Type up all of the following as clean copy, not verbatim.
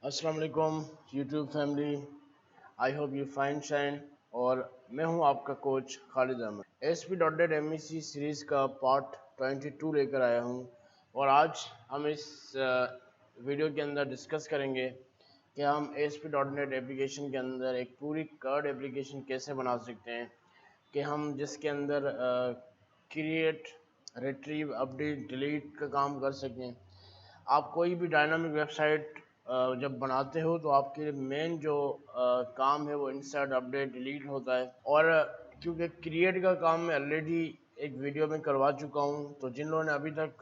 अस्सलाम वालेकुम YouTube family. I hope you fine shine. और मैं हूं आपका coach Khalid Ahmed. ASP.NET series का पार्ट 22 लेकर आया हूं और आज हम इस वीडियो के अंदर डिस्कस करेंगे कि हम ASP.NET एप्लीकेशन के अंदर एक पूरी कार्ड एप्लीकेशन कैसे बना सकते हैं कि हम जिसके अंदर क्रिएट, रिट्रीव, अपडेट, डिलीट का काम कर सकें। आप कोई भी डायनामिक वेबसाइट जब बनाते हो तो आपके मेन जो काम है वो इंसर्ट, अपडेट, डिलीट होता है। और क्योंकि क्रिएट का काम मैं ऑलरेडी एक वीडियो में करवा चुका हूँ, तो जिन लोगों ने अभी तक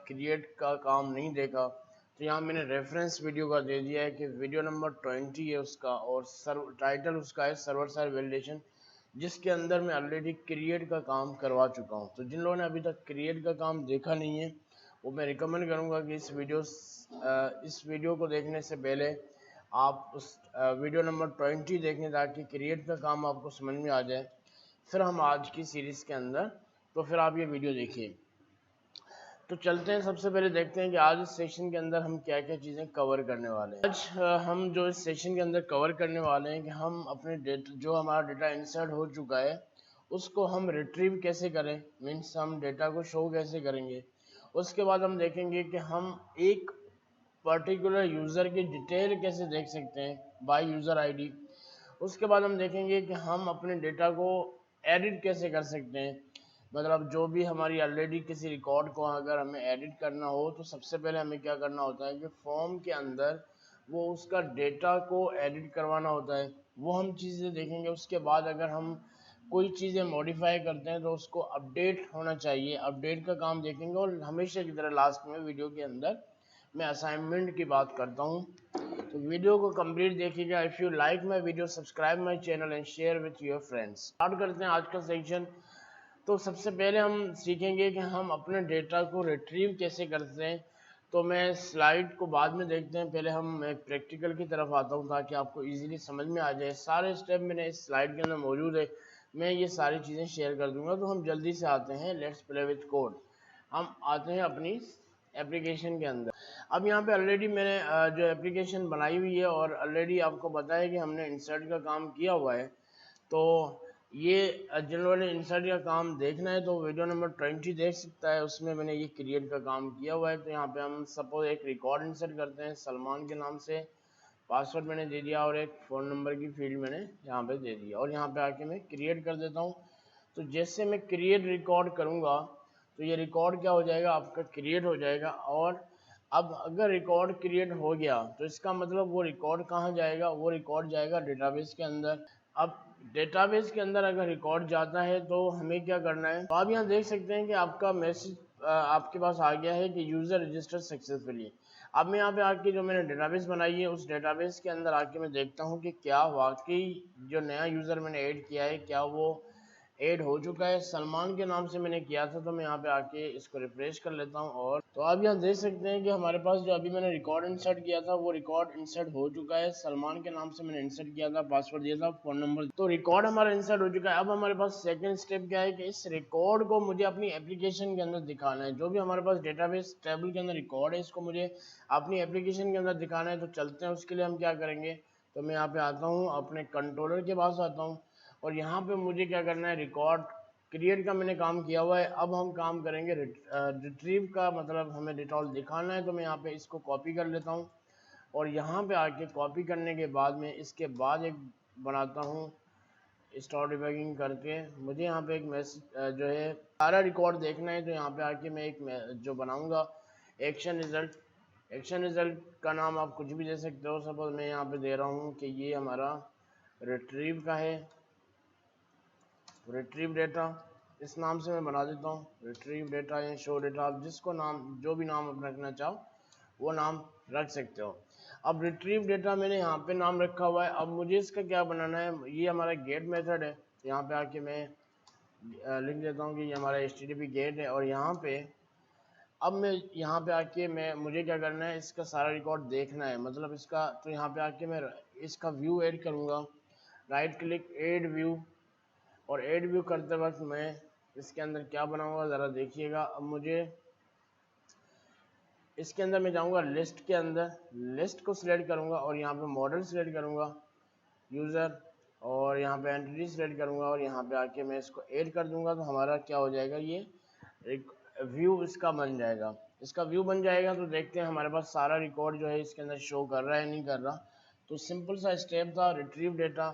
क्रिएट का काम नहीं देखा तो यहाँ मैंने रेफरेंस वीडियो का दे दिया है कि वीडियो नंबर 20 है उसका, और टाइटल उसका है सर्वर साइड वैलिडेशन, जिसके अंदर मैं ऑलरेडी क्रिएट का काम करवा चुका हूँ। तो जिन लोगों ने अभी तक क्रिएट का काम देखा नहीं है वो मैं रिकमेंड करूँगा कि इस वीडियो को देखने से पहले आप उस वीडियो नंबर 20 देखें ताकि क्रिएट का काम आपको समझ में आ जाए। फिर हम आज की सीरीज़ के अंदर, तो फिर आप ये वीडियो देखिए। तो चलते हैं, सबसे पहले देखते हैं कि आज इस सेशन के अंदर हम क्या क्या चीज़ें कवर करने वाले हैं। आज हम जो इस सेशन के अंदर कवर करने वाले हैं कि हम अपने डेटा, जो हमारा डेटा इंसर्ट हो चुका है, उसको हम रिट्रीव कैसे करें, मीन्स हम डेटा को शो कैसे करेंगे। उसके बाद हम देखेंगे कि हम एक पर्टिकुलर यूज़र की डिटेल कैसे देख सकते हैं बाय यूज़र आईडी। उसके बाद हम देखेंगे कि हम अपने डेटा को एडिट कैसे कर सकते हैं। मतलब जो भी हमारी ऑलरेडी किसी रिकॉर्ड को अगर हमें एडिट करना हो तो सबसे पहले हमें क्या करना होता है कि फॉर्म के अंदर वो उसका डेटा को एडिट करवाना होता है, वो हम चीज़ें देखेंगे। उसके बाद अगर हम कोई चीज़ें मॉडिफाई करते हैं तो उसको अपडेट होना चाहिए, अपडेट का काम देखेंगे। और हमेशा की तरह लास्ट में वीडियो के अंदर मैं असाइनमेंट की बात करता हूँ, तो वीडियो को कंप्लीट देखिएगा। If you like my video, subscribe my channel and share with your friends. Start करते हैं आज का सेक्शन। तो सबसे पहले हम सीखेंगे कि हम अपने डेटा को रिट्रीव कैसे करते हैं। तो मैं स्लाइड को बाद में देखते हैं, पहले हम एक प्रैक्टिकल की तरफ आता हूँ ताकि आपको इजीली समझ में आ जाए। सारे स्टेप मैंने इस स्लाइड के अंदर मौजूद है, मैं ये सारी चीज़ें शेयर कर दूंगा। तो हम जल्दी से आते हैं, लेट्स प्ले विथ कोड। हम आते हैं अपनी एप्लीकेशन के अंदर। अब यहाँ पे ऑलरेडी मैंने जो एप्लीकेशन बनाई हुई है और ऑलरेडी आपको पता है कि हमने इंसर्ट का काम किया हुआ है। तो ये जिन लोगों ने इंसर्ट का काम देखना है तो वीडियो नंबर 20 देख सकता है, उसमें मैंने ये क्रिएट का काम किया हुआ है। तो यहाँ पे हम सपोज एक रिकॉर्ड इंसर्ट करते हैं सलमान के नाम से, पासवर्ड मैंने दे दिया और एक फ़ोन नंबर की फील्ड मैंने यहाँ पे दे दिया, और यहाँ पे आके मैं क्रिएट कर देता हूँ। तो जैसे मैं क्रिएट रिकॉर्ड करूँगा तो ये रिकॉर्ड क्या हो जाएगा, आपका क्रिएट हो जाएगा। और अब अगर रिकॉर्ड क्रिएट हो गया तो इसका मतलब वो रिकॉर्ड कहाँ जाएगा, वो रिकॉर्ड जाएगा डेटाबेस के अंदर। अब डेटाबेस के अंदर अगर रिकॉर्ड जाता है तो हमें क्या करना है, तो आप यहाँ देख सकते हैं कि आपका मैसेज आपके पास आ गया है कि यूज़र रजिस्टर्ड सक्सेसफुली। अब मैं यहाँ पे आके जो मैंने डेटाबेस बनाई है उस डेटाबेस के अंदर आके मैं देखता हूँ कि क्या वाकई जो नया यूज़र मैंने ऐड किया है क्या वो ऐड हो चुका है। सलमान के नाम से मैंने किया था, तो मैं यहाँ पे आके इसको रिफ्रेश कर लेता हूँ। और तो आप यहाँ देख सकते हैं कि हमारे पास जो अभी मैंने रिकॉर्ड इंसर्ट किया था वो रिकॉर्ड इंसर्ट हो चुका है। सलमान के नाम से मैंने इंसर्ट किया था, पासवर्ड दिया था, फ़ोन नंबर, तो रिकॉर्ड हमारा इंसर्ट हो चुका है। अब हमारे पास सेकंड स्टेप क्या है कि इस रिकॉर्ड को मुझे अपनी एप्लीकेशन के अंदर दिखाना है। जो भी हमारे पास डेटाबेस टेबल के अंदर रिकॉर्ड है इसको मुझे अपनी एप्लीकेशन के अंदर दिखाना है। तो चलते हैं, उसके लिए हम क्या करेंगे, तो मैं यहाँ पे आता हूँ, अपने कंट्रोलर के पास आता हूँ और यहाँ पे मुझे क्या करना है, रिकॉर्ड क्रिएट का मैंने काम किया हुआ है। अब हम काम करेंगे रिट्रीव का, मतलब हमें डिटॉल दिखाना है। तो मैं यहाँ पे इसको कॉपी कर लेता हूँ और यहाँ पे आके कॉपी करने के बाद में इसके बाद एक बनाता हूँ स्टार्ट डिबगिंग करके। मुझे यहाँ पे एक मैसेज जो है सारा रिकॉर्ड देखना है, तो यहाँ पे आके मैं एक जो बनाऊँगा एक्शन रिजल्ट। एक्शन रिजल्ट का नाम आप कुछ भी दे सकते हो। सपोज मैं यहाँ पे दे रहा हूँ कि ये हमारा रिट्रीव का है, रिट्रीव डेटा, इस नाम से मैं बना देता हूँ, रिट्रीव डेटा या शो डेटा, आप जिसको नाम, जो भी नाम आप रखना चाहो वो नाम रख सकते हो। अब रिट्रीव डेटा मैंने यहाँ पे नाम रखा हुआ है। अब मुझे इसका क्या बनाना है, ये हमारा गेट मेथड है। यहाँ पे आके मैं लिख देता हूँ कि ये हमारा HTTP गेट है। और यहाँ पे अब मैं यहाँ पे आके मुझे क्या करना है, इसका सारा रिकॉर्ड देखना है, मतलब इसका। तो यहाँ पे आके मैं इसका व्यू ऐड करूँगा, राइट क्लिक ऐड व्यू, और ऐड व्यू करते वक्त मैं इसके अंदर क्या बनाऊंगा ज़रा देखिएगा। अब मुझे इसके अंदर मैं जाऊंगा लिस्ट के अंदर, लिस्ट को सिलेक्ट करूंगा और यहाँ पे मॉडल सिलेक्ट करूंगा यूज़र, और यहाँ पे एंटिटी सिलेक्ट करूंगा और यहाँ पे आके मैं इसको ऐड कर दूंगा। तो हमारा क्या हो जाएगा, ये एक व्यू इसका बन जाएगा। इसका व्यू बन जाएगा तो देखते हैं हमारे पास सारा रिकॉर्ड जो है इसके अंदर शो कर रहा है नहीं कर रहा। तो सिंपल सा स्टेप था रिट्रीव डेटा।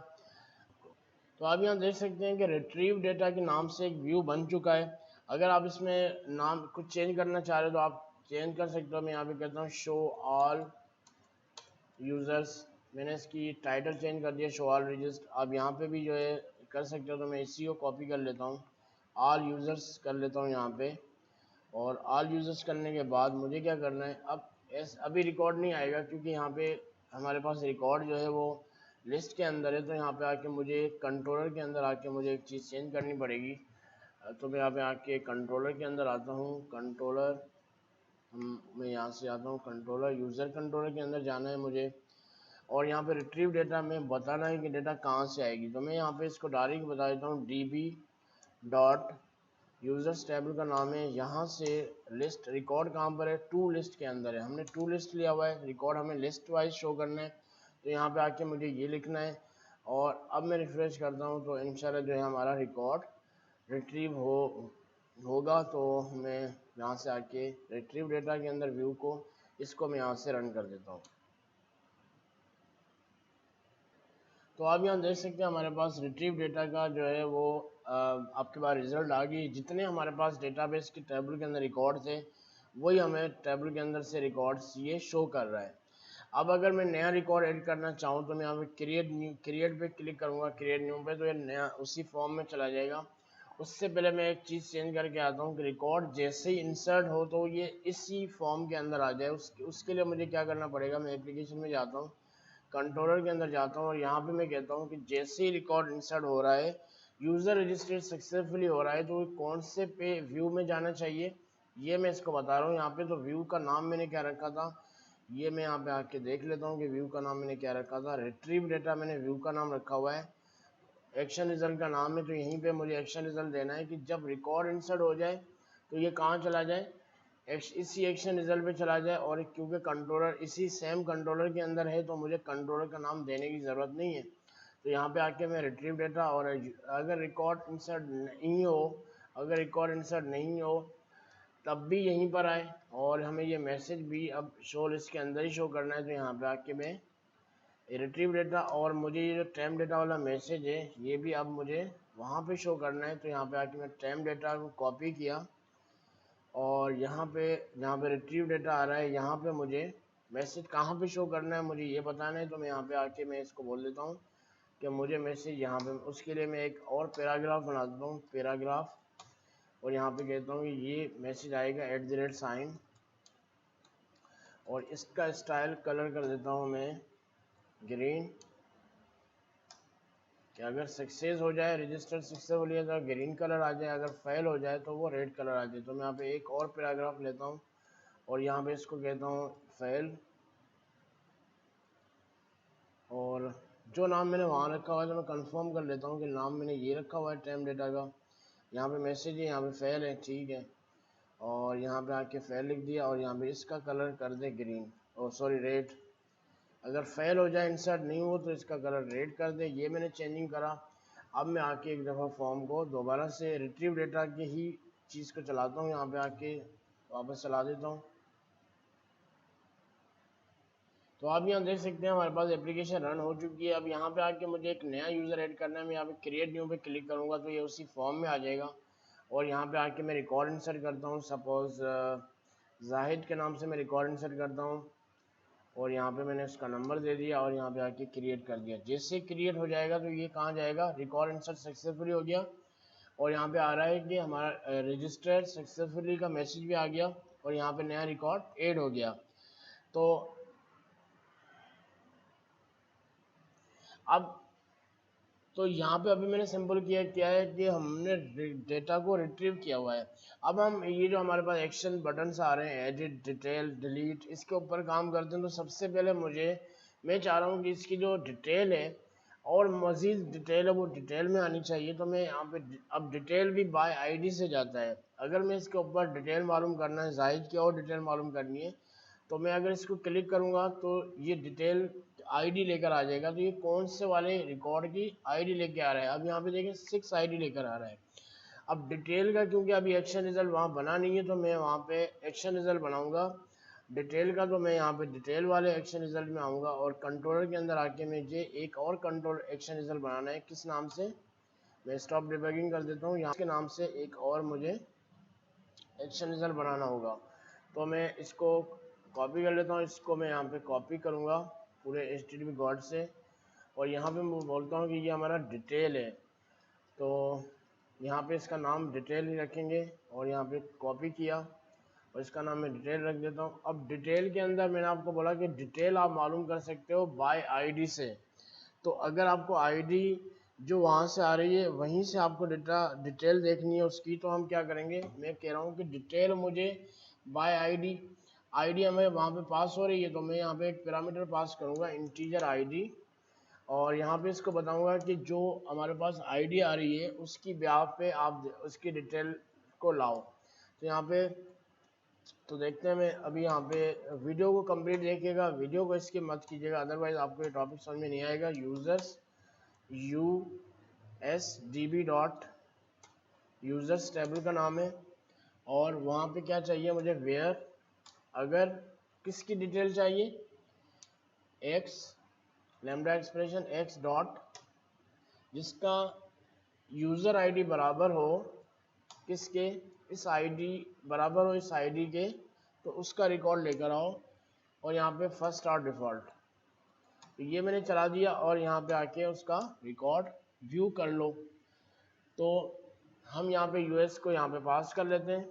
तो आप यहाँ देख सकते हैं कि रिट्रीव डेटा के नाम से एक व्यू बन चुका है। अगर आप इसमें नाम कुछ चेंज करना चाह रहे हो तो आप चेंज कर सकते हो। मैं यहाँ पे कहता हूँ शो ऑल यूज़र्स, मैंने इसकी टाइटल चेंज कर दिया शो ऑल रजिस्टर। आप यहाँ पे भी जो है कर सकते हो। तो मैं इसी को कॉपी कर लेता हूँ, ऑल यूज़र्स कर लेता हूँ यहाँ पे। और ऑल यूज़र्स करने के बाद मुझे क्या करना है, अब अभी रिकॉर्ड नहीं आएगा क्योंकि यहाँ पे हमारे पास रिकॉर्ड जो है वो लिस्ट के अंदर है। तो यहाँ पे आके मुझे कंट्रोलर के अंदर आके मुझे एक चीज़ चेंज करनी पड़ेगी। तो मैं यहाँ पे आके कंट्रोलर के अंदर आता हूँ, कंट्रोलर मैं यहाँ से आता हूँ कंट्रोलर, यूज़र कंट्रोलर के अंदर जाना है मुझे। और यहाँ पे रिट्रीव डेटा में बताना है कि डेटा कहाँ से आएगी। तो मैं यहाँ पे इसको डायरेक्ट बता देता हूँ db डॉट यूज़र्स टेबल का नाम है। यहाँ से लिस्ट रिकॉर्ड कहाँ पर है, टू लिस्ट के अंदर है। हमने टू लिस्ट लिया हुआ है, रिकॉर्ड हमें लिस्ट वाइज शो करना है। तो यहाँ पे आके मुझे ये लिखना है और अब मैं रिफ्रेश करता हूँ तो इंशाल्लाह जो है हमारा रिकॉर्ड रिट्रीव होगा। तो मैं यहाँ से आके रिट्रीव डेटा के अंदर व्यू को इसको मैं यहाँ से रन कर देता हूँ। तो आप यहाँ देख सकते हैं हमारे पास रिट्रीव डेटा का जो है वो आपके पास रिजल्ट आ गई। जितने हमारे पास डेटाबेस के टेबल के अंदर रिकॉर्ड थे वही हमें टेबल के अंदर से रिकॉर्ड्स ये शो कर रहा है। अब अगर मैं नया रिकॉर्ड ऐड करना चाहूँ तो मैं यहाँ पे क्रिएट पे क्लिक करूँगा, क्रिएट न्यू पे, तो ये नया उसी फॉर्म में चला जाएगा। उससे पहले मैं एक चीज़ चेंज करके आता हूँ कि रिकॉर्ड जैसे ही इंसर्ट हो तो ये इसी फॉर्म के अंदर आ जाए। उसके लिए मुझे क्या करना पड़ेगा, मैं एप्लीकेशन में जाता हूँ, कंट्रोलर के अंदर जाता हूँ और यहाँ पे मैं कहता हूँ कि जैसे ही रिकॉर्ड इंसर्ट हो रहा है, यूज़र रजिस्टर्ड सक्सेसफुली हो रहा है, तो कौन से पे व्यू में जाना चाहिए ये मैं इसको बता रहा हूँ यहाँ पे। तो व्यू का नाम मैंने क्या रखा था, ये मैं यहाँ पे आके देख लेता हूँ कि व्यू का नाम मैंने क्या रखा था। रिट्रीव डेटा मैंने व्यू का नाम रखा हुआ है, एक्शन रिजल्ट का नाम है। तो यहीं पे मुझे एक्शन रिजल्ट देना है कि जब रिकॉर्ड इंसर्ट हो जाए तो ये कहाँ चला जाए, इसी एक्शन रिजल्ट पे चला जाए। और क्योंकि कंट्रोलर इसी सेम कंट्रोलर के अंदर है तो मुझे कंट्रोलर का नाम देने की ज़रूरत नहीं है। तो यहाँ पे आके मैं रिट्रीव डेटा, और अगर रिकॉर्ड इंसर्ट नहीं हो, अगर रिकॉर्ड इंसर्ट नहीं हो तब भी यहीं पर आए और हमें ये मैसेज भी अब शो लिस्ट के अंदर ही शो करना है। तो यहाँ पे आके मैं रिट्रीव डेटा, और मुझे ये जो टाइम डेटा वाला मैसेज है ये भी अब मुझे वहाँ पे शो करना है। तो यहाँ पे आके मैं टाइम डेटा को कॉपी किया और यहाँ पे जहाँ पे रिट्रीव डेटा आ रहा है यहाँ पे मुझे मैसेज कहाँ पे शो करना है मुझे ये बताना है। तो मैं यहाँ पे आके मैं इसको बोल देता हूँ कि मुझे मैसेज यहाँ पे, उसके लिए मैं एक और पैराग्राफ बना देता हूँ, पैराग्राफ, और यहाँ पे कहता हूँ कि ये मैसेज आएगा @ और इसका स्टाइल कलर कर देता हूँ मैं ग्रीन, कि अगर सक्सेस हो जाए, रजिस्टर सक्सेसफुल है तो ग्रीन कलर आ जाए, अगर फेल हो जाए तो वो रेड कलर आ जाए। तो मैं यहाँ पे एक और पैराग्राफ लेता हूँ और यहाँ पे इसको कहता हूँ फेल, और जो नाम मैंने वहाँ रखा हुआ है तो मैं कंफर्म कर लेता हूँ कि नाम मैंने ये रखा हुआ है टाइम डेटा का। यहाँ पे मैसेज है, यहाँ पे फेल है, ठीक है, और यहाँ पे आके फेल लिख दिया और यहाँ पे इसका कलर कर दे ग्रीन, और सॉरी रेड। अगर फेल हो जाए, इंसर्ट नहीं हो तो इसका कलर रेड कर दे। ये मैंने चेंजिंग करा। अब मैं आके एक दफ़ा फॉर्म को दोबारा से रिट्रीव डेटा की ही चीज़ को चलाता हूँ, यहाँ पे आके वापस चला देता हूँ। तो आप यहाँ देख सकते हैं हमारे पास एप्लीकेशन रन हो चुकी है। अब यहाँ पे आके मुझे एक नया यूज़र ऐड करना है। मैं यहाँ पे क्रिएट न्यू पे क्लिक करूँगा तो ये उसी फॉर्म में आ जाएगा। और यहाँ पे आके मैं रिकॉर्ड इंसर्ट करता हूँ, सपोज़ जाहिद के नाम से मैं रिकॉर्ड इंसर्ट करता हूँ और यहाँ पे मैंने उसका नंबर दे दिया और यहाँ पे आके क्रिएट कर दिया। जैसे क्रिएट हो जाएगा तो ये कहाँ जाएगा, रिकॉर्ड इंसर्ट सक्सेसफुली हो गया और यहाँ पे आ रहा है कि हमारा रजिस्टर्ड सक्सेसफुली का मैसेज भी आ गया और यहाँ पे नया रिकॉर्ड ऐड हो गया। तो अब तो यहाँ पे अभी मैंने सिंपल क्या है कि हमने डेटा को रिट्रीव किया हुआ है। अब हम ये जो हमारे पास एक्शन बटन्स आ रहे हैं, एडिट, डिटेल, डिलीट, इसके ऊपर काम करते हैं। तो सबसे पहले मैं चाह रहा हूँ कि इसकी जो डिटेल है और मज़ीद डिटेल है वो डिटेल में आनी चाहिए। तो मैं यहाँ पे अब डिटेल भी बाय आईडी से जाता है। अगर मैं इसके ऊपर डिटेल मालूम करना है, जाहिद की और डिटेल मालूम करनी है तो मैं अगर इसको क्लिक करूँगा तो ये डिटेल आईडी लेकर आ जाएगा। तो ये कौन से वाले रिकॉर्ड की आईडी लेके आ रहा है, अब यहाँ पे देखें 6 आईडी लेकर आ रहा है। अब डिटेल का क्योंकि अभी एक्शन रिजल्ट वहाँ बना नहीं है तो मैं वहाँ पे एक्शन रिजल्ट बनाऊंगा डिटेल का। तो मैं यहाँ पे डिटेल वाले एक्शन रिजल्ट में आऊँगा और कंट्रोलर के अंदर आके मुझे एक और कंट्रोल एक्शन रिजल्ट बनाना है। किस नाम से, मैं स्टॉप डिबगिंग कर देता हूँ, यहाँ के नाम से एक और मुझे एक्शन रिजल्ट बनाना होगा। तो मैं इसको कॉपी कर लेता हूँ, इसको मैं यहाँ पे कॉपी करूँगा पूरे HTTP गॉड से, और यहाँ पे मैं बोलता हूँ कि ये हमारा डिटेल है। तो यहाँ पे इसका नाम डिटेल ही रखेंगे और यहाँ पे कॉपी किया और इसका नाम मैं डिटेल रख देता हूँ। अब डिटेल के अंदर मैंने आपको बोला कि डिटेल आप मालूम कर सकते हो बाय आईडी से। तो अगर आपको आईडी जो वहाँ से आ रही है वहीं से आपको डिटेल देखनी है उसकी, तो हम क्या करेंगे, मैं कह रहा हूँ कि डिटेल मुझे बाय आईडी हमें वहाँ पे पास हो रही है। तो मैं यहाँ पे एक पैरामीटर पास करूँगा इंटीजर आईडी, और यहाँ पे इसको बताऊंगा कि जो हमारे पास आईडी आ रही है उसकी ब्याह पे आप उसकी डिटेल को लाओ। तो यहाँ पे तो देखते हैं, मैं अभी यहाँ पे वीडियो को कंप्लीट देखिएगा, वीडियो को इसके मत कीजिएगा, अदरवाइज आपको ये टॉपिक समझ में नहीं आएगा। Users USDB dot users table का नाम है, और वहाँ पे क्या चाहिए मुझे, वेयर, अगर किसकी डिटेल चाहिए, x lambda expression x dot जिसका यूज़र आईडी बराबर हो किसके, इस आईडी बराबर हो इस आईडी के, तो उसका रिकॉर्ड लेकर आओ। और यहाँ पे फर्स्ट और डिफ़ॉल्ट, तो ये मैंने चला दिया और यहाँ पे आके उसका रिकॉर्ड व्यू कर लो। तो हम यहाँ पे यूएस को यहाँ पे पास कर लेते हैं।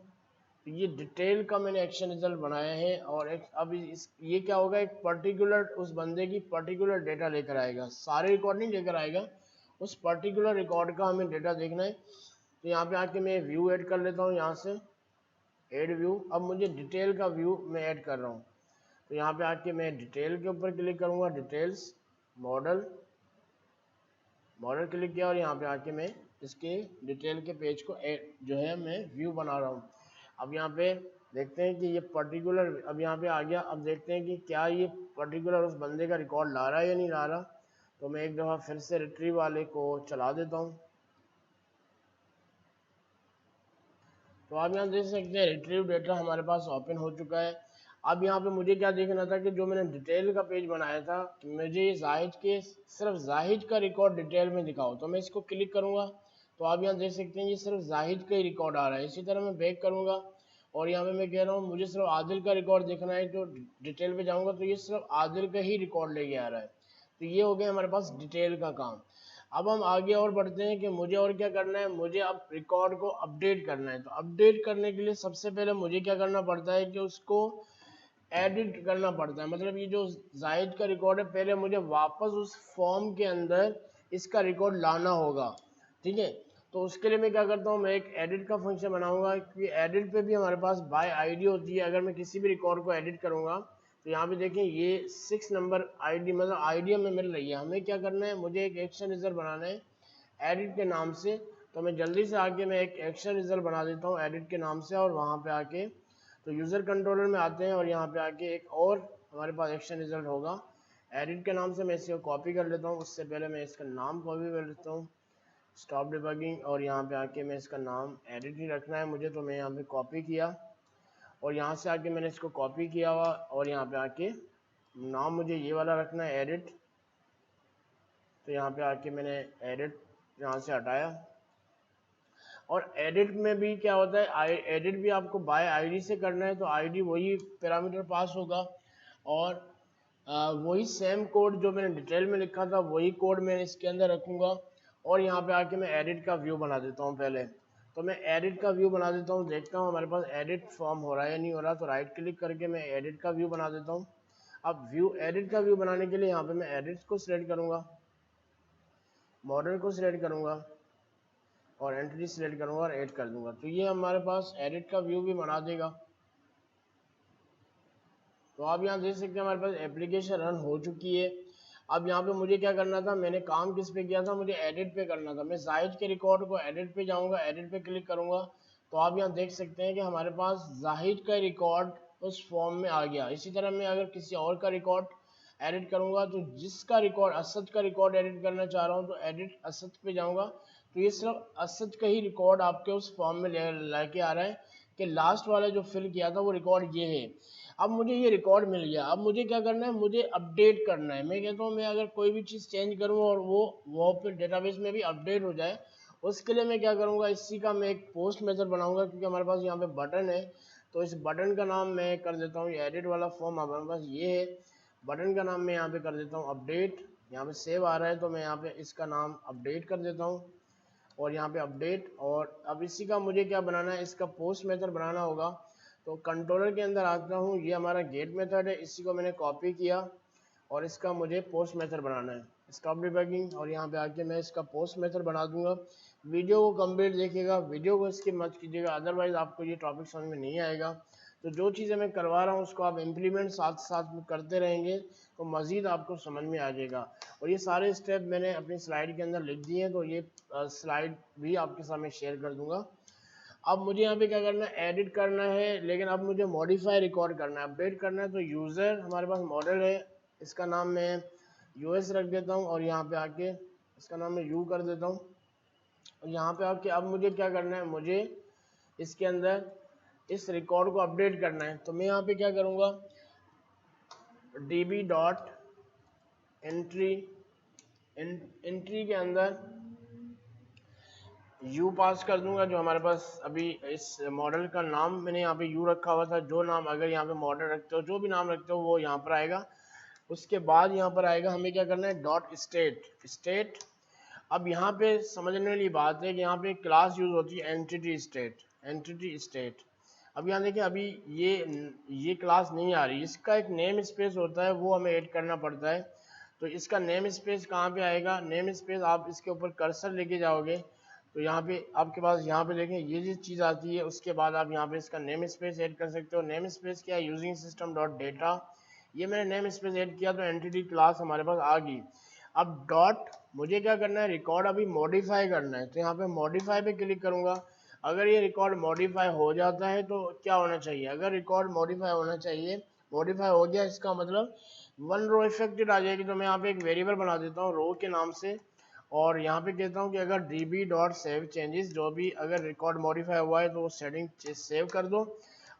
तो ये डिटेल का मैंने एक्शन रिजल्ट बनाया है, और एक अब ये क्या होगा, एक पर्टिकुलर उस बंदे की पर्टिकुलर डेटा लेकर आएगा, सारे रिकॉर्ड नहीं लेकर आएगा, उस पर्टिकुलर रिकॉर्ड का हमें डेटा देखना है। तो यहाँ पे आके मैं व्यू ऐड कर लेता हूँ, यहाँ से ऐड व्यू। अब मुझे डिटेल का व्यू मैं ऐड कर रहा हूँ, तो यहाँ पे आके मैं डिटेल के ऊपर क्लिक करूँगा, डिटेल्स मॉडल क्लिक किया, और यहाँ पे आके मैं इसके डिटेल के पेज को जो है मैं व्यू बना रहा हूँ। अब यहाँ पे देखते हैं कि ये पर्टिकुलर, अब यहाँ पे आ गया, अब देखते हैं कि क्या ये पर्टिकुलर उस बंदे का रिकॉर्ड ला रहा है या नहीं ला रहा। तो मैं एक दफ़ा फिर से रिट्रीव वाले को चला देता हूँ। तो आप यहाँ देख सकते हैं रिट्रीव डेटा हमारे पास ओपन हो चुका है। अब यहाँ पे मुझे क्या देखना था कि जो मैंने डिटेल का पेज बनाया था, मुझे जाहिद के सिर्फ जाहिद का रिकॉर्ड डिटेल में दिखाओ। तो मैं इसको क्लिक करूँगा, तो आप यहाँ देख सकते हैं ये सिर्फ जाहिद का ही रिकॉर्ड आ रहा है। इसी तरह मैं बैक करूँगा और यहाँ पे मैं कह रहा हूँ मुझे सिर्फ आदिल का रिकॉर्ड देखना है, तो डिटेल पे जाऊँगा तो ये सिर्फ आदिल का ही रिकॉर्ड लेके आ रहा है। तो ये हो गया हमारे पास डिटेल का काम। अब हम आगे और बढ़ते हैं कि मुझे और क्या करना है, मुझे अब रिकॉर्ड को अपडेट करना है। तो अपडेट करने के लिए सबसे पहले मुझे क्या करना पड़ता है कि उसको एडिट करना पड़ता है। मतलब ये जो जाहिद का रिकॉर्ड है, पहले मुझे वापस उस फॉर्म के अंदर इसका रिकॉर्ड लाना होगा, ठीक है। तो उसके लिए मैं क्या करता हूँ, मैं एक एडिट का फंक्शन बनाऊंगा, क्योंकि एडिट पे भी हमारे पास बाय आईडी होती है। अगर मैं किसी भी रिकॉर्ड को एडिट करूँगा तो यहाँ पे देखें ये 6 नंबर आईडी, मतलब आईडी हमें मिल रही है। हमें क्या करना है, मुझे एक एक्शन रिजल्ट बनाना है एडिट के नाम से। तो मैं जल्दी से आके मैं एक एक्शन रिजल्ट बना देता हूँ एडिट के नाम से, और वहाँ पे आके तो यूज़र कंट्रोलर में आते हैं और यहाँ पे आके एक और हमारे पास एक्शन रिजल्ट होगा एडिट के नाम से। मैं इसको कॉपी कर लेता हूँ, उससे पहले मैं इसका नाम कॉपी कर लेता हूँ, स्टॉप डिबगिंग, और यहाँ पे आके मैं इसका नाम एडिट ही रखना है मुझे। तो मैं यहाँ पे कॉपी किया और यहाँ से आके मैंने इसको कॉपी किया हुआ, और यहाँ पे आके नाम मुझे ये वाला रखना है एडिट। तो यहाँ पे आके मैंने एडिट यहाँ से हटाया, और एडिट में भी क्या होता है, एडिट भी आपको बाय आईडी से करना है। तो आईडी वही पैरामीटर पास होगा, और वही सेम कोड जो मैंने डिटेल में लिखा था वही कोड मैं इसके अंदर रखूँगा। और यहाँ पे आके मैं एडिट का व्यू बना देता हूँ पहले। तो मैं एडिट का व्यू बना देता हूँ, देखता हूँ हमारे पास एडिट फॉर्म हो रहा है या नहीं हो रहा। तो राइट क्लिक करके मैं एडिट का व्यू बना देता हूँ। अब एडिट का व्यू बनाने के लिए यहाँ पे मैं एडिट को सिलेक्ट करूँगा, मॉडल को सिलेक्ट करूँगा, और एंटिटी सिलेक्ट करूँगा और ऐड कर दूँगा। तो ये हमारे पास एडिट का व्यू भी बना देगा। तो आप यहाँ देख सकते हैं हमारे पास एप्लीकेशन रन हो चुकी है। अब यहाँ पे मुझे क्या करना था, मैंने काम किस पे किया था, मुझे एडिट पे करना था। मैं जाहिद के रिकॉर्ड को एडिट पे जाऊँगा, एडिट पे क्लिक करूँगा, तो आप यहाँ देख सकते हैं कि हमारे पास जाहिद का रिकॉर्ड उस फॉर्म में आ गया। इसी तरह मैं अगर किसी और का रिकॉर्ड एडिट करूंगा तो जिसका रिकॉर्ड असद का रिकॉर्ड एडिट करना चाह रहा हूँ तो एडिट असद पे जाऊंगा तो ये सिर्फ असद का ही रिकॉर्ड आपके उस फॉर्म में लेके आ रहा है कि लास्ट वाला जो फिल किया था वो रिकॉर्ड ये है। अब मुझे ये रिकॉर्ड मिल गया, अब मुझे क्या करना है, मुझे अपडेट करना है। मैं कहता हूँ मैं अगर कोई भी चीज़ चेंज करूँ और वो फिर डेटाबेस में भी अपडेट हो जाए, उसके लिए मैं क्या करूँगा, इसी का मैं एक पोस्ट मेथड बनाऊंगा क्योंकि हमारे पास यहाँ पे बटन है। तो इस बटन का नाम मैं कर देता हूँ, ये एडिट वाला फॉर्म हमारे पास ये है, बटन का नाम मैं यहाँ पे कर देता हूँ अपडेट। यहाँ पे सेव आ रहा है तो मैं यहाँ पे इसका नाम अपडेट कर देता हूँ और यहाँ पे अपडेट। और अब इसी का मुझे क्या बनाना है, इसका पोस्ट मेथड बनाना होगा। तो कंट्रोलर के अंदर आता हूँ, ये हमारा गेट मेथड है, इसी को मैंने कॉपी किया और इसका मुझे पोस्ट मेथड बनाना है, स्टॉप डिबगिंग। और यहाँ पे आके मैं इसका पोस्ट मेथड बना दूंगा। वीडियो को कंप्लीट देखिएगा, वीडियो को स्किप मत कीजिएगा, अदरवाइज आपको ये टॉपिक समझ में नहीं आएगा। तो जो चीज़ें मैं करवा रहा हूँ उसको आप इम्प्लीमेंट साथ साथ में करते रहेंगे तो मज़ीद आपको समझ में आ जाएगा। और ये सारे स्टेप मैंने अपनी स्लाइड के अंदर लिख दिए हैं, तो ये स्लाइड भी आपके सामने शेयर कर दूंगा। अब मुझे यहाँ पे क्या करना है, एडिट करना है, लेकिन अब मुझे मॉडिफाई रिकॉर्ड करना है, अपडेट करना है। तो यूज़र हमारे पास मॉडल है, इसका नाम मैं यूएस रख देता हूँ और यहाँ पे आके इसका नाम मैं यू कर देता हूँ। और यहाँ पे आके अब मुझे क्या करना है, मुझे इसके अंदर इस रिकॉर्ड को अपडेट करना है। तो मैं यहाँ पे क्या करूँगा, db डॉट एंट्री के अंदर यू पास कर दूंगा, जो हमारे पास अभी इस मॉडल का नाम मैंने यहाँ पे यू रखा हुआ था। जो नाम अगर यहाँ पे मॉडल रखते हो, जो भी नाम रखते हो वो यहाँ पर आएगा। उसके बाद यहाँ पर आएगा हमें क्या करना है, डॉट स्टेट। अब यहाँ पे समझने वाली बात है कि यहाँ पे क्लास यूज होती है एंटिटी स्टेट। अब यहाँ देखिए अभी ये क्लास नहीं आ रही, इसका एक नेम स्पेस होता है, वो हमें ऐड करना पड़ता है। तो इसका नेम स्पेस कहाँ पे आएगा, नेम स्पेस आप इसके ऊपर कर्सर लेके जाओगे तो यहाँ पे आपके पास यहाँ पे देखें ये जो चीज़ आती है, उसके बाद आप यहाँ पे इसका नेम स्पेस ऐड कर सकते हो। नेम स्पेस क्या है, यूजिंग सिस्टम डॉट डेटा, ये मैंने नेम स्पेस ऐड किया तो एंटिटी क्लास हमारे पास आ गई। अब डॉट मुझे क्या करना है, रिकॉर्ड अभी मॉडिफाई करना है, तो यहाँ पे मॉडिफाई पे क्लिक करूंगा। अगर ये रिकॉर्ड मॉडिफाई हो जाता है तो क्या होना चाहिए, अगर रिकॉर्ड मॉडिफाई होना चाहिए, मॉडिफाई हो गया इसका मतलब वन रो इफेक्टेड आ जाएगी। तो मैं यहाँ पे एक वेरिएबल बना देता हूँ रो के नाम से और यहाँ पे कहता हूँ कि अगर db डॉट सेव चेंजेस, जो भी अगर रिकॉर्ड मॉडिफाई हुआ है तो वो सेटिंग सेव कर दो।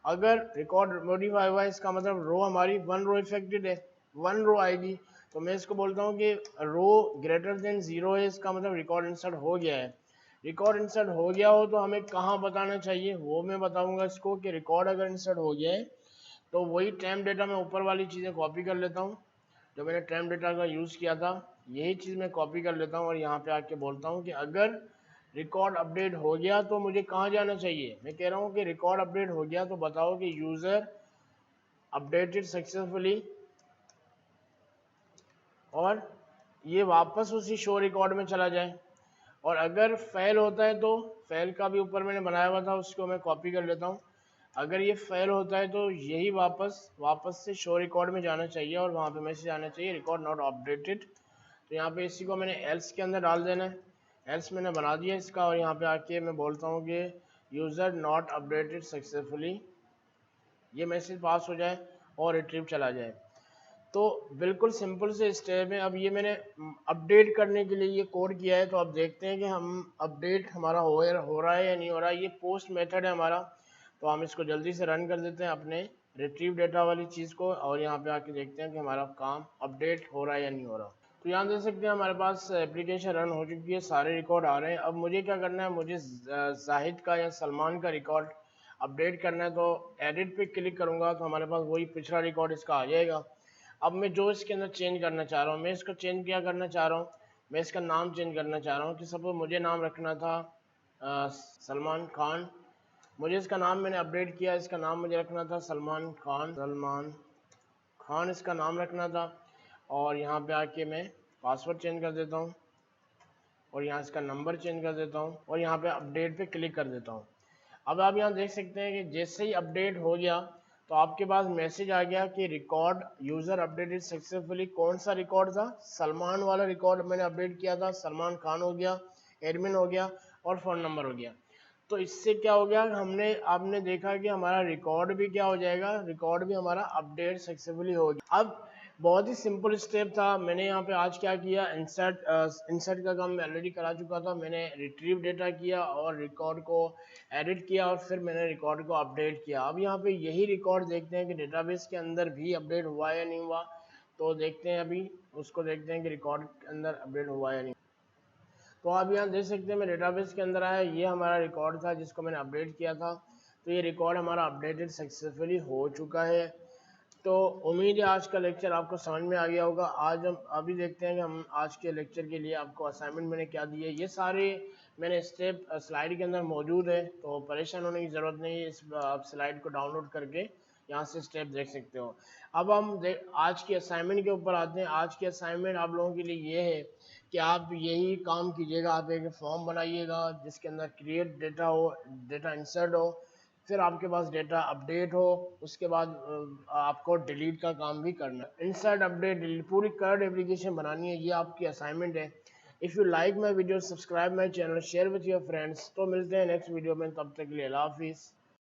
अगर रिकॉर्ड मॉडिफाई हुआ है इसका मतलब रो हमारी वन रो इफेक्टेड है, वन रो आएगी। तो मैं इसको बोलता हूँ कि रो ग्रेटर देन 0 है, इसका मतलब रिकॉर्ड इंसर्ट हो गया है। रिकॉर्ड इंसर्ट हो गया हो तो हमें कहाँ बताना चाहिए, वो मैं बताऊंगा इसको कि रिकॉर्ड अगर इंसर्ट हो गया है तो वही टेम्प डेटा में ऊपर वाली चीज़ें कॉपी कर लेता हूँ, जो मैंने टेम्प डेटा का यूज़ किया था यही चीज़ मैं कॉपी कर लेता हूँ और यहाँ पे आके बोलता हूँ कि अगर रिकॉर्ड अपडेट हो गया तो मुझे कहाँ जाना चाहिए। मैं कह रहा हूँ कि रिकॉर्ड अपडेट हो गया तो बताओ कि यूज़र अपडेटेड सक्सेसफुली, और ये वापस उसी शो रिकॉर्ड में चला जाए। और अगर फेल होता है तो फेल का भी ऊपर मैंने बनाया हुआ था, उसको मैं कॉपी कर लेता हूँ। अगर ये फेल होता है तो यही वापस से शो रिकॉर्ड में जाना चाहिए और वहाँ पे मैसेज आना चाहिए रिकॉर्ड नॉट अपडेटेड। तो यहाँ पे इसी को मैंने एल्स के अंदर डाल देना है, एल्स मैंने बना दिया इसका और यहाँ पे आके मैं बोलता हूँ कि यूज़र नॉट अपडेटेड सक्सेसफुली, ये मैसेज पास हो जाए और रिट्रीव चला जाए। तो बिल्कुल सिंपल से स्टेप है। अब ये मैंने अपडेट करने के लिए ये कोड किया है, तो अब देखते हैं कि हम अपडेट हमारा हो रहा है या नहीं हो रहा है। ये पोस्ट मेथड है हमारा, तो हम इसको जल्दी से रन कर देते हैं अपने रिट्रीव डेटा वाली चीज़ को और यहाँ पे आके देखते हैं कि हमारा काम अपडेट हो रहा है या नहीं हो रहा। तो यहाँ देख सकते हैं हमारे पास एप्लीकेशन रन हो चुकी है, सारे रिकॉर्ड आ रहे हैं। अब मुझे क्या करना है, मुझे जाहिद का या सलमान का रिकॉर्ड अपडेट करना है। तो एडिट पे क्लिक करूँगा तो हमारे पास वही पिछला रिकॉर्ड इसका आ जाएगा। अब मैं जो इसके अंदर चेंज करना चाह रहा हूँ, मैं इसको चेंज क्या करना चाह रहा हूँ, मैं इसका नाम चेंज करना चाह रहा हूँ कि सपोज मुझे नाम रखना था सलमान खान, मुझे इसका नाम मैंने अपडेट किया, इसका नाम मुझे रखना था सलमान खान इसका नाम रखना था। और यहाँ पे आके मैं पासवर्ड चेंज कर देता हूँ और यहाँ इसका नंबर चेंज कर देता हूँ और यहाँ पे अपडेट पे क्लिक कर देता हूँ। अब आप यहाँ देख सकते हैं कि जैसे ही अपडेट हो गया तो आपके पास मैसेज आ गया कि रिकॉर्ड यूज़र अपडेटेड सक्सेसफुली। कौन सा रिकॉर्ड था, सलमान वाला रिकॉर्ड मैंने अपडेट किया था, सलमान खान हो गया, एडमिन हो गया और फ़ोन नंबर हो गया। तो इससे क्या हो गया, आपने देखा कि हमारा रिकॉर्ड भी क्या हो जाएगा, रिकॉर्ड भी हमारा अपडेट सक्सेसफुली हो गया। अब बहुत ही सिंपल स्टेप था। मैंने यहाँ पे आज क्या किया, इंसर्ट का काम मैं ऑलरेडी करा चुका था। मैंने रिट्रीव डेटा किया और रिकॉर्ड को एडिट किया और फिर मैंने रिकॉर्ड को अपडेट किया। अब यहाँ पे यही रिकॉर्ड देखते हैं कि डेटाबेस के अंदर भी अपडेट हुआ या नहीं हुआ। तो देखते हैं, अभी उसको देखते हैं कि रिकॉर्ड के अंदर अपडेट हुआ या नहीं। तो आप यहाँ देख सकते हैं मैं डेटाबेस के अंदर आया, ये हमारा रिकॉर्ड था जिसको मैंने अपडेट किया था। तो ये रिकॉर्ड हमारा अपडेटेड सक्सेसफुली हो चुका है। तो उम्मीद है आज का लेक्चर आपको समझ में आ गया होगा। आज हम अभी देखते हैं कि हम आज के लेक्चर के लिए आपको असाइनमेंट मैंने क्या दी है। ये सारे मैंने स्टेप स्लाइड के अंदर मौजूद है, तो परेशान होने की ज़रूरत नहीं है। इस आप स्लाइड को डाउनलोड करके यहाँ से स्टेप देख सकते हो। अब हम आज की असाइनमेंट के ऊपर आते हैं। आज की असाइनमेंट आप लोगों के लिए ये है कि आप यही काम कीजिएगा। आप एक फॉर्म बनाइएगा जिसके अंदर क्रिएट डेटा हो, डेटा इंसर्ट हो, फिर आपके पास डेटा अपडेट हो, उसके बाद आपको डिलीट का काम भी करना है। इंसर्ट, अपडेट, डिलीट, पूरी कर्ड एप्लीकेशन बनानी है। ये आपकी असाइनमेंट है। If you like my video, subscribe my channel, share with your friends. तो मिलते हैं नेक्स्ट वीडियो में, तब तक के लिए अल्लाह हाफिज़।